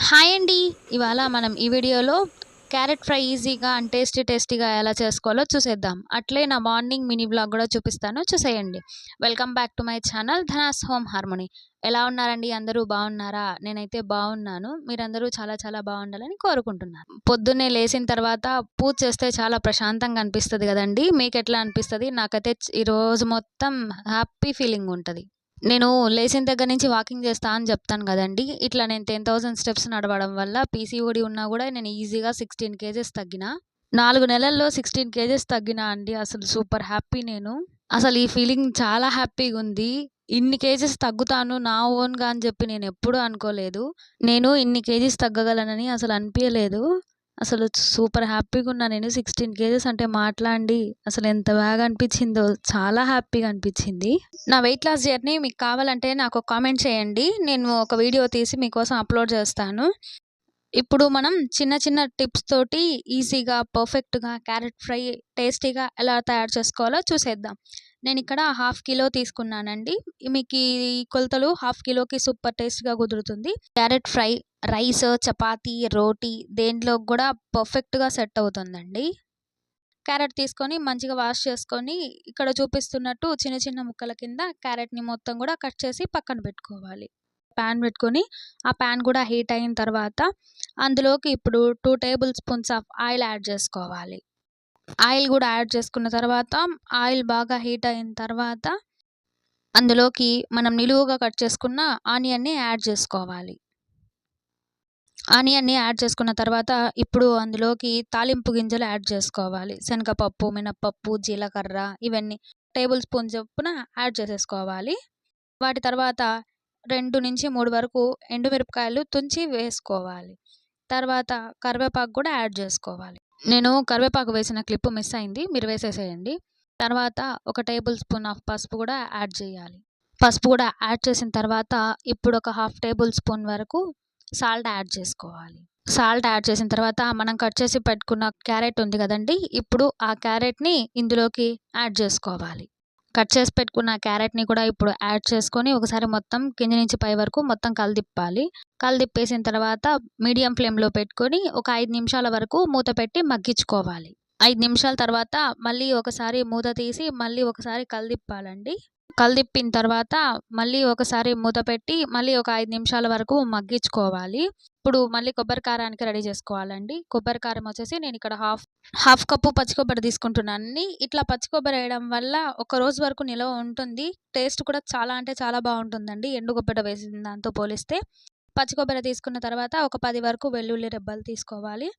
Hi అండి. ఇవాళ మనం ఈ వీడియోలో క్యారెట్ ఫ్రై ఈజీగా అండ్ టేస్టీగా ఎలా చేసుకోవాలో చూసేద్దాం. అట్లే నా మార్నింగ్ మినీ వ్లాగ్ కూడా చూపిస్తాను, చూసేయండి. Welcome back to my channel ధనాస్ home harmony. ఎలా ఉన్నారండి? అందరూ బాగున్నారా? నేనైతే బాగున్నాను. మీరందరూ చాలా చాలా బాగుండాలని కోరుకుంటున్నాను. పొద్దున్నే లేచిన తర్వాత పూజ చేస్తే చాలా ప్రశాంతంగా అనిపిస్తుంది కదండి. మీకు ఎట్లా అనిపిస్తుంది? నాకైతే ఈరోజు మొత్తం హ్యాపీ ఫీలింగ్ ఉంటుంది. నేను లేచిన దగ్గర నుంచి వాకింగ్ చేస్తా అని చెప్తాను కదండి. ఇట్లా నేను 10,000 స్టెప్స్ నడవడం వల్ల పీసీఓడి ఉన్నా కూడా నేను ఈజీగా 16 కేజెస్ తగ్గిన. 4 నెలల్లో 16 కేజెస్ తగ్గిన అండి. అసలు సూపర్ హ్యాపీ నేను. అసలు ఈ ఫీలింగ్ చాలా హ్యాపీగా ఉంది. ఇన్ని కేజెస్ తగ్గుతాను నా ఓన్గా అని చెప్పి నేను ఎప్పుడూ అనుకోలేదు. నేను ఇన్ని కేజీస్ తగ్గగలనని అసలు అనిపించలేదు. అసలు సూపర్ హ్యాపీగా ఉన్నా నేను. 16 కేజెస్ అంటే మాట్లాడి అసలు ఎంత బాగా అనిపించిందో, చాలా హ్యాపీగా అనిపించింది. నా వెయిట్ లాస్ జర్నీ మీకు కావాలంటే నాకు కామెంట్ చేయండి. నేను ఒక వీడియో తీసి మీకోసం అప్లోడ్ చేస్తాను. ఇప్పుడు మనం చిన్న చిన్న టిప్స్ తోటి ఈజీగా పర్ఫెక్ట్గా క్యారెట్ ఫ్రై టేస్టీగా ఎలా తయారు చేసుకోవాలో చూసేద్దాం. నేను ఇక్కడ 1/2 కిలో తీసుకున్నానండి. మీకు ఈ కొలతలు 1/2 కిలోకి సూపర్ టేస్ట్గా కుదురుతుంది. క్యారెట్ ఫ్రై రైస్, చపాతీ, రోటీ దేంట్లోకి కూడా పర్ఫెక్ట్గా సెట్ అవుతుందండి. క్యారెట్ తీసుకొని మంచిగా వాష్ చేసుకొని ఇక్కడ చూపిస్తున్నట్టు చిన్న చిన్న ముక్కల కింద క్యారెట్ని మొత్తం కూడా కట్ చేసి పక్కన పెట్టుకోవాలి. ప్యాన్ పెట్టుకొని ఆ ప్యాన్ కూడా హీట్ అయిన తర్వాత అందులోకి ఇప్పుడు 2 table spoons of oil add చేసుకోవాలి. ఆయిల్ కూడా యాడ్ చేసుకున్న తర్వాత ఆయిల్ బాగా హీట్ అయిన తర్వాత అందులోకి మనం నిలువుగా కట్ చేసుకున్న ఆనియన్ని యాడ్ చేసుకోవాలి. ఆనియన్ని యాడ్ చేసుకున్న తర్వాత ఇప్పుడు అందులోకి తాలింపు గింజలు యాడ్ చేసుకోవాలి. శనగపప్పు, మినప్పప్పు, జీలకర్ర ఇవన్నీ టేబుల్ స్పూన్ చొప్పున యాడ్ చేసేసుకోవాలి. వాటి తర్వాత 2-3 వరకు ఎండుమిరపకాయలు తుంచి వేసుకోవాలి. తర్వాత కరివేపాకు కూడా యాడ్ చేసుకోవాలి. నేను కరివేపాకు వేసిన క్లిప్ మిస్ అయింది, మీరు వేసేసేయండి. తర్వాత ఒక టేబుల్ స్పూన్ ఆఫ్ పసుపు కూడా యాడ్ చేయాలి. పసుపు కూడా యాడ్ చేసిన తర్వాత ఇప్పుడు ఒక 1/2 టేబుల్ స్పూన్ వరకు సాల్ట్ యాడ్ చేసుకోవాలి. సాల్ట్ యాడ్ చేసిన తర్వాత మనం కట్ చేసి పెట్టుకున్న క్యారెట్ ఉంది కదండి, ఇప్పుడు ఆ క్యారెట్ని ఇందులోకి యాడ్ చేసుకోవాలి. కట్ చేసి పెట్టుకున్న క్యారెట్ని కూడా ఇప్పుడు యాడ్ చేసుకొని ఒకసారి మొత్తం కింద నుంచి పై వరకు మొత్తం కలిదిప్పాలి. కలిదిప్పేసిన తర్వాత మీడియం ఫ్లేమ్లో పెట్టుకొని ఒక 5 నిమిషాల వరకు మూత పెట్టి మగ్గించుకోవాలి. 5 నిమిషాల తర్వాత మళ్ళీ ఒకసారి మూత తీసి మళ్ళీ ఒకసారి కలిదిప్పాలండి. కలిదిప్పిన తర్వాత మళ్ళీ ఒకసారి మూత పెట్టి మళ్ళీ ఒక 5 నిమిషాల వరకు మగ్గించుకోవాలి. ఇప్పుడు మళ్ళీ కొబ్బరి కారానికి రెడీ చేసుకోవాలండి. కొబ్బరి కారం వచ్చేసి నేను ఇక్కడ హాఫ్ కప్పు పచ్చి కొబ్బరి తీసుకుంటున్నాను. ఇట్లా పచ్చి కొబ్బరి వేయడం వల్ల ఒక రోజు వరకు నిలవ ఉంటుంది. టేస్ట్ కూడా చాలా అంటే చాలా బాగుంటుందండి ఎండు కొబ్బరి వేసిన దాంతో పోలిస్తే. పచ్చి కొబ్బరి తీసుకున్న తర్వాత ఒక 10 వరకు వెల్లుల్లి రెబ్బలు తీసుకోవాలి.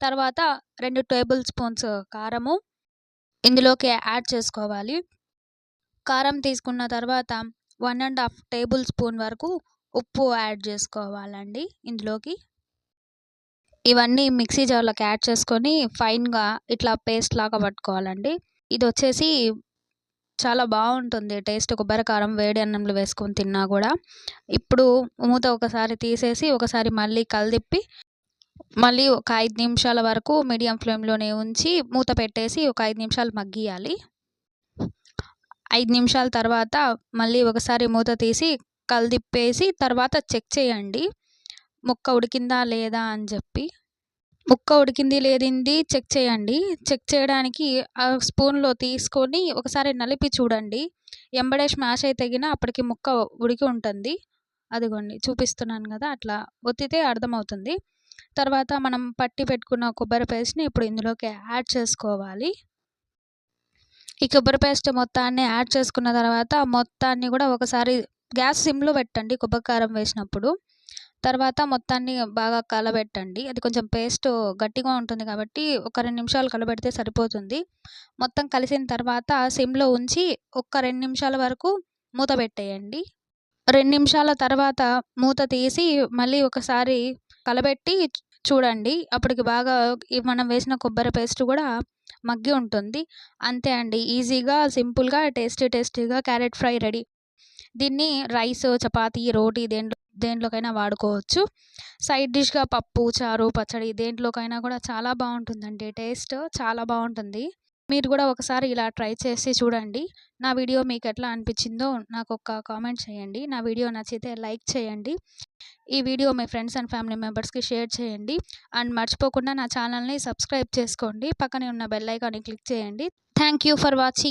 తర్వాత 2 టేబుల్ స్పూన్స్ కారము ఇందులోకి యాడ్ చేసుకోవాలి. కారం తీసుకున్న తర్వాత 1.5 టేబుల్ స్పూన్ వరకు ఉప్పు యాడ్ చేసుకోవాలండి ఇందులోకి. ఇవన్నీ మిక్సీ జార్లోకి యాడ్ చేసుకొని ఫైన్గా ఇట్లా పేస్ట్ లాగా పట్టుకోవాలండి. ఇది వచ్చేసి చాలా బాగుంటుంది టేస్ట్. కొబ్బరి కారం వేడి అన్నంలో వేసుకొని తిన్నా కూడా. ఇప్పుడు మూత ఒకసారి తీసేసి ఒకసారి మళ్ళీ కలిదిప్పి మళ్ళీ ఒక 5 నిమిషాల వరకు మీడియం ఫ్లేమ్లోనే ఉంచి మూత పెట్టేసి ఒక 5 నిమిషాలు మగ్గియాలి. 5 నిమిషాల తర్వాత మళ్ళీ ఒకసారి మూత తీసి కలిదిప్పేసి తర్వాత చెక్ చేయండి ముక్క ఉడికిందా లేదా అని చెప్పి. ముక్క ఉడికింది లేనిది చెక్ చేయండి. చెక్ చేయడానికి ఆ స్పూన్లో తీసుకొని ఒకసారి నలిపి చూడండి. ఎంబడే స్మాష్ అయితే తగిన అప్పటికి ముక్క ఉడికి ఉంటుంది. అదిగోండి చూపిస్తున్నాను కదా, అట్లా ఒత్తితే అర్థమవుతుంది. తర్వాత మనం పట్టి పెట్టుకున్న కొబ్బరి పేస్ట్ని ఇప్పుడు ఇందులోకి యాడ్ చేసుకోవాలి. ఈ కొబ్బరి పేస్ట్ మొత్తాన్ని యాడ్ చేసుకున్న తర్వాత మొత్తాన్ని కూడా ఒకసారి గ్యాస్ సిమ్లో పెట్టండి కొబ్బరి కారం వేసినప్పుడు. తర్వాత మొత్తాన్ని బాగా కలబెట్టండి. అది కొంచెం పేస్ట్ గట్టిగా ఉంటుంది కాబట్టి ఒక 2 నిమిషాలు కలబెడితే సరిపోతుంది. మొత్తం కలిసిన తర్వాత సిమ్లో ఉంచి ఒక 2 నిమిషాల వరకు మూత పెట్టేయండి. 2 నిమిషాల తర్వాత మూత తీసి మళ్ళీ ఒకసారి కలబెట్టి చూడండి. అప్పటికి బాగా మనం వేసిన కొబ్బరి పేస్ట్ కూడా మగ్గి ఉంటుంది. అంతే అండి, ఈజీగా సింపుల్గా టేస్టీగా క్యారెట్ ఫ్రై రెడీ. దీన్ని రైస్, చపాతీ, రోటీ దేంట్లోకైనా వాడుకోవచ్చు. సైడ్ డిష్గా పప్పు, చారు, పచ్చడి దేంట్లోకైనా కూడా చాలా బాగుంటుందండి. టేస్ట్ చాలా బాగుంటుంది. మీరు కూడా ఒకసారి ఇలా ట్రై చేసి చూడండి. నా వీడియో మీకు ఎట్లా అనిపించిందో నాకొక కామెంట్ చేయండి. నా వీడియో నచ్చితే లైక్ చేయండి. ఈ video me friends and family మెంబర్స్‌కి షేర్ చేయండి. అండ్ మర్చిపోకుండా నా ఛానల్‌ని సబ్స్క్రైబ్ చేసుకోండి. పక్కనే ఉన్న బెల్ ఐకాన్‌ని క్లిక్ చేయండి. Thank you for watching.